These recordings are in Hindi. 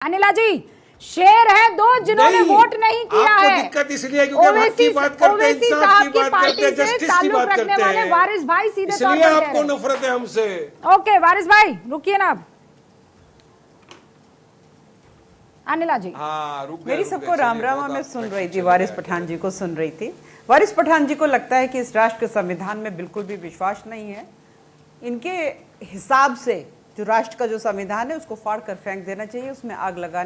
अनिला जी, शेर है दो जिन्होंने वोट नहीं किया है। दिक्कत इसलिए क्योंकि हम हक की बात करते हैं, इंसाफ की बात करते हैं, जस्टिस की बात करते हैं। वारिस भाई सीधे तौर पर इसलिए आपको नफरत है हमसे। ओके वारिस भाई रुकिए ना अब। अनिला जी मेरी सबको राम राम। मैं सुन रही थी, वारिस पठान जी को सुन रही थी। वारिस पठान जी को लगता है कि इस राष्ट्र के संविधान में बिल्कुल भी विश्वास नहीं है। इनके हिसाब से जो राष्ट्र का जो संविधान है उसको फाड़ कर फेंक देना चाहिए, उसमें आग लगा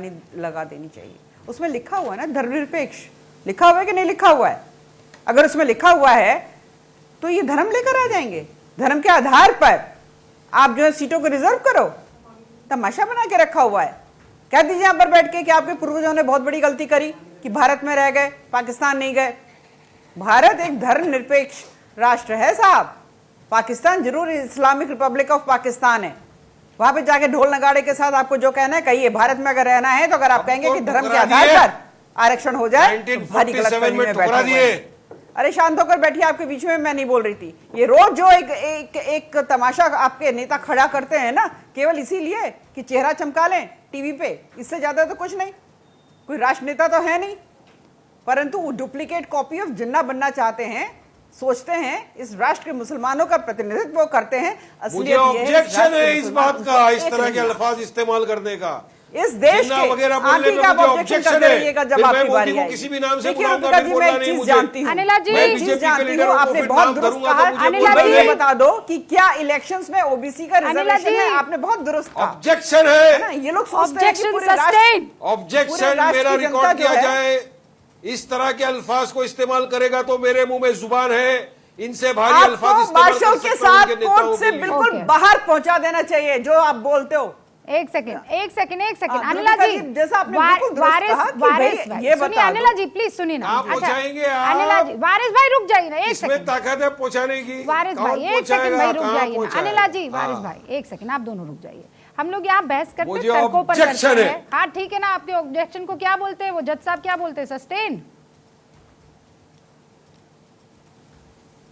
देनी चाहिए। उसमें लिखा हुआ है ना धर्मनिरपेक्ष, लिखा हुआ है कि नहीं लिखा हुआ है? अगर उसमें लिखा हुआ है तो ये धर्म लेकर आ जाएंगे। धर्म के आधार पर आप जो है सीटों को रिजर्व करो, तमाशा बना के रखा हुआ है। कह दीजिए यहाँ पर बैठ के कि आपके पूर्वजों ने बहुत बड़ी गलती करी कि भारत में रह गए, पाकिस्तान नहीं गए। भारत एक धर्मनिरपेक्ष राष्ट्र है साहब। पाकिस्तान जरूर इस्लामिक रिपब्लिक ऑफ पाकिस्तान है, वहां पे जाके ढोल नगाड़े के साथ आपको जो कहना है कहिए। भारत में अगर रहना है तो अगर आप कहेंगे कि धर्म के आधार पर आरक्षण हो जाए तो भारी गलतफहमी में बैठे हुए हैं। अरे शांत होकर बैठिए, आपके बीच में मैं नहीं बोल रही थी। ये रोज जो एक तमाशा आपके नेता खड़ा करते हैं ना, केवल इसीलिए कि चेहरा चमका लें टीवी पे, इससे ज्यादा तो कुछ नहीं। कोई राष्ट्र नेता तो है नहीं, परंतु वो डुप्लीकेट कॉपी ऑफ जिन्ना बनना चाहते हैं। सोचते हैं इस राष्ट्र के मुसलमानों का प्रतिनिधित्व करते हैं। मुझे ऑब्जेक्शन है इस बात का, इस तरह के अल्फाज इस्तेमाल करने का। इस देश के आगे का ऑब्जेक्शन करते रहिएगा जब आपकी बारी आएगी। किसी भी नाम से देखिए रुबिका जी, मैं एक चीज जानती हूँ, अनिला जी मैं एक चीज जानती हूँ, आपने बहुत दुरुस्त कहा। अनिला जी ये बता दो कि क्या इलेक्शंस में ओबीसी का रिजर्वेशन है? आपने बहुत दुरुस्त कहा। ऑब्जेक्शन है। ये लोग सोचते हैं कि पूरे राष्ट्र, ऑब्जेक्शन मेरा रिकॉर्ड किया जाए। इस तरह के अल्फाज को इस्तेमाल करेगा तो मेरे मुंह में जुबान है, इनसे भारी अल्फाज इस्तेमाल के साथ कोर्ट से बिल्कुल बाहर पहुंचा देना चाहिए जो आप बोलते हो। एक सेकंड अनिला जी, जैसा आपने बिल्कुल दुरुस्त कहा कि भाई ये सुनिए अनिला जी, प्लीज सुनिए ना। आप पहुंचाएंगे अनिला जी, वारिस भाई रुक जाइए ना एक सेकंड। इसमें ताकत है पहुंचाने की। वारिस भाई एक सेकंड भाई रुक जाइए ना। अनिला जी, वारिस भाई एक सेकंड, आप दोनों रुक जाइए। हम लोग यहाँ बहस करते हैं, तर्कों पर करते हैं। हाँ ठीक है ना, आपके ऑब्जेक्शन को क्या बोलते हैं वो जज साहब, क्या बोलते हैं? सस्टेन।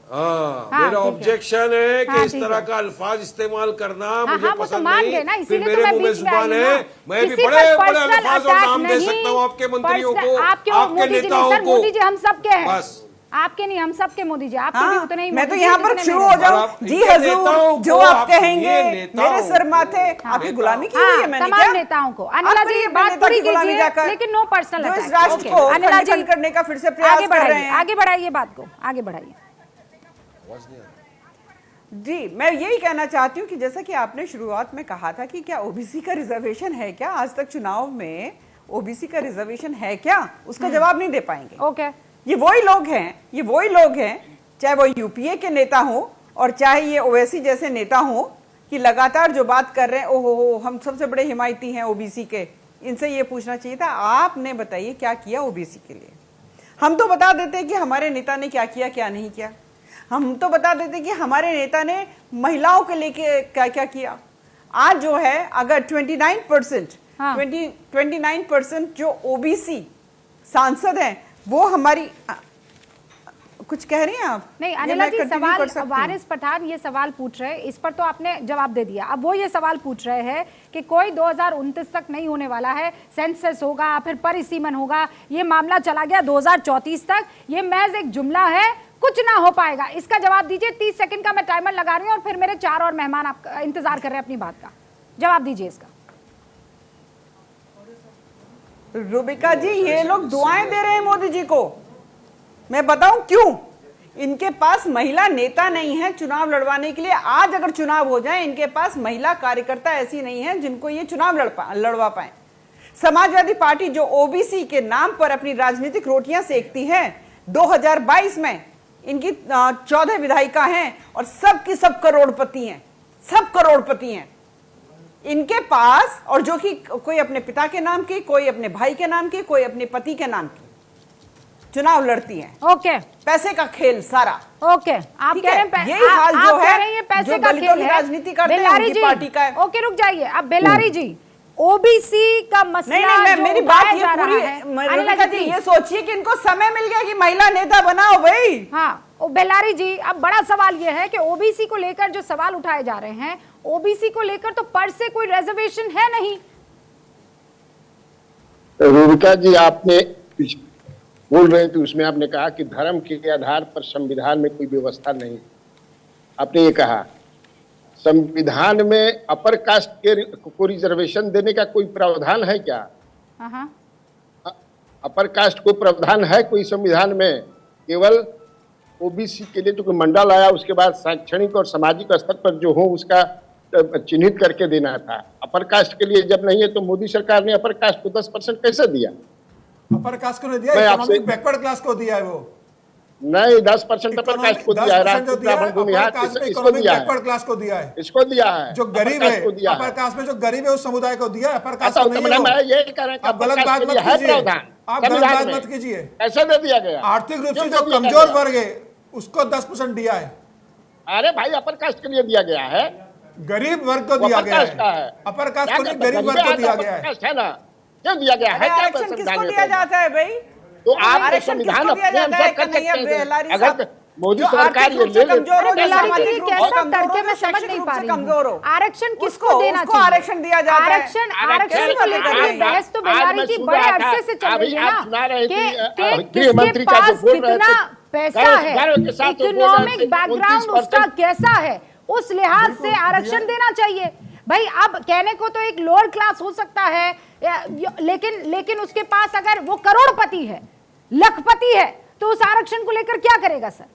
मेरा ऑब्जेक्शन है कि इस तरह का अल्फाज इस्तेमाल करना मुझे पसंद नहीं। फिर मेरे मुंह में जुबान है, मैं भी बड़े बड़े अल्फाज और नाम दे सकता हूँ आपके मंत्रियों को, आपके नेताओं को। मोदी जी हम सब के हैं, बस आपके नहीं, हम सब के मोदी जी, आपके भी उतने ही। मैं तो यहाँ पर शुरू हो जाऊँ। जी हजूर, जो आप कहेंगे मेरे सर माथे। आपकी गुलामी की हुई है मैंने क्या? तमाम नेताओं को। अनिला जी बात पूरी कीजिए, लेकिन नो पर्सनल अटैक। इस राष्ट्र को अनिला जी करने का फिर से प्रयास कर रहे हैं। आगे बढ़ाइए बात को, आगे बढ़ाइए। जी मैं यही कहना चाहती हूँ कि जैसा कि आपने शुरुआत में कहा था कि क्या ओबीसी का रिजर्वेशन है क्या? आज तक चुनाव में ओबीसी का रिजर्वेशन है क्या, उसका जवाब नहीं दे पाएंगे। ओके, ये वही लोग हैं, चाहे वो यूपीए के नेता हो और चाहे ये ओवैसी जैसे नेता हो, कि लगातार जो बात कर रहे हैं, ओहो हम सबसे बड़े हिमायती हैं ओबीसी के। इनसे ये पूछना चाहिए था, आपने बताइए क्या किया ओबीसी के लिए? हम तो बता देते कि हमारे नेता ने क्या किया क्या नहीं किया। हम तो बता देते कि हमारे नेता ने महिलाओं के लिए क्या क्या किया। आज जो है अगर 29% जो ओबीसी सांसद हैं वो हमारी कुछ कह रही हैं आप? नहीं अनिला जी, सवाल वारिस पठान ये सवाल पूछ रहे हैं, इस पर तो आपने जवाब दे दिया। अब वो ये सवाल पूछ रहे हैं कि कोई 2029 तक नहीं होने वाला है, सेंसस होगा फिर परिसीमन होगा, ये मामला चला गया 2034 तक, ये महज एक जुमला है, कुछ ना हो पाएगा। इसका जवाब दीजिए। 30 सेकंड का मैं टाइमर लगा रही हूँ और फिर मेरे 4 और मेहमान आप इंतजार कर रहे हैं अपनी बात का। जवाब दीजिए इसका। रुबिका जी, ये लोग दुआएं दे रहे हैं मोदी जी को। मैं बताऊं क्यों? इनके पास महिला नेता नहीं है चुनाव लड़वाने के लिए। आज अगर चुनाव हो जाए, इनके पास महिला कार्यकर्ता ऐसी नहीं है जिनको ये चुनाव लड़वा पाए। समाजवादी पार्टी जो ओबीसी के नाम पर अपनी राजनीतिक रोटियां सेकती है, 2022 में इनकी 14 विधायिका हैं और सब की सब करोड़पति हैं, सब करोड़पति हैं इनके पास। और जो कि कोई अपने पिता के नाम की, कोई अपने भाई के नाम की, कोई अपने पति के नाम की चुनाव लड़ती हैं। ओके, पैसे का खेल सारा। ओके, आप कह रहे हैं यही हाल जो है ये पैसे का खेल है, राजनीति करते हैं उनकी पार्टी का है। ओके रुक जाइए। अब बेलारी जी, ओबीसी का मसला नहीं, मेरी बात ये पूरी, ये सोचिए कि इनको समय मिल गया कि महिला नेता बनाओ भाई। हाँ बेलारी जी, अब बड़ा सवाल ये है कि ओबीसी को लेकर जो सवाल उठाए जा रहे हैं, ओबीसी को लेकर तो पर से कोई रिजर्वेशन है नहीं। रूबिका जी, आपने बोल रहे थे उसमें आपने कहा कि धर्म के आधार पर संविधान में कोई व्यवस्था नहीं। आपने ये कहा संविधान में अपर कास्ट को रिजर्वेशन देने का कोई प्रावधान है क्या? अपर कास्ट को प्रावधान है कोई संविधान में? केवल ओबीसी के लिए तो मंडल आया, उसके बाद शैक्षणिक और सामाजिक स्तर पर जो हो उसका चिन्हित करके देना था। अपर कास्ट के लिए जब नहीं है तो मोदी सरकार ने अपर कास्ट को 10% कैसे दिया? अपर कास्ट को नहीं दिया, इकोनॉमिक बैकवर्ड क्लास को दिया है। वो नहीं, 10% अपर कास्ट को दिया है, राजपूत ब्राह्मण भूमिहार इसको दिया है, बैकवर्ड क्लास को दिया है, इसको दिया है। जो गरीब है अपर कास्ट में, जो गरीब है उस समुदाय को दिया, अपर कास्ट को नहीं। मैं ये कह रहा हूं आप गलत बात मत कीजिए, आप गलत बात मत कीजिए। कैसे दे दिया गया? आर्थिक रूप से जो कमजोर वर्ग है उसको 10% दिया है। अरे भाई, अपर कास्ट के लिए दिया गया है, गरीब वर्ग को दिया गया है, अपर कास्ट को नहीं, गरीब वर्ग को दिया गया है ना। क्यों दिया गया है? आरक्षण किसको दिया जाता है भाई? तो आप संविधान अपने अनुसार कर सकते हैं। अगर मोदी सरकार ये ले कमजोर हो, कैसा तड़के में समझ नहीं पा रही हूं। आरक्षण किसको देना चाहिए? आरक्षण दिया जाता है। आरक्षण को लेकर बहस तो बिहारी जी बड़े अरसे से चल रही है ना कि गृह मंत्री का जो बोल रहे कितना पैसा है, इकोनॉमिक बैकग्राउंड उसका कैसा है, उस लिहाज से आरक्षण देना चाहिए भाई। अब कहने को तो एक लोअर क्लास हो सकता है, लेकिन उसके पास अगर वो करोड़पति है, लखपति है, तो उस आरक्षण को लेकर क्या करेगा सर?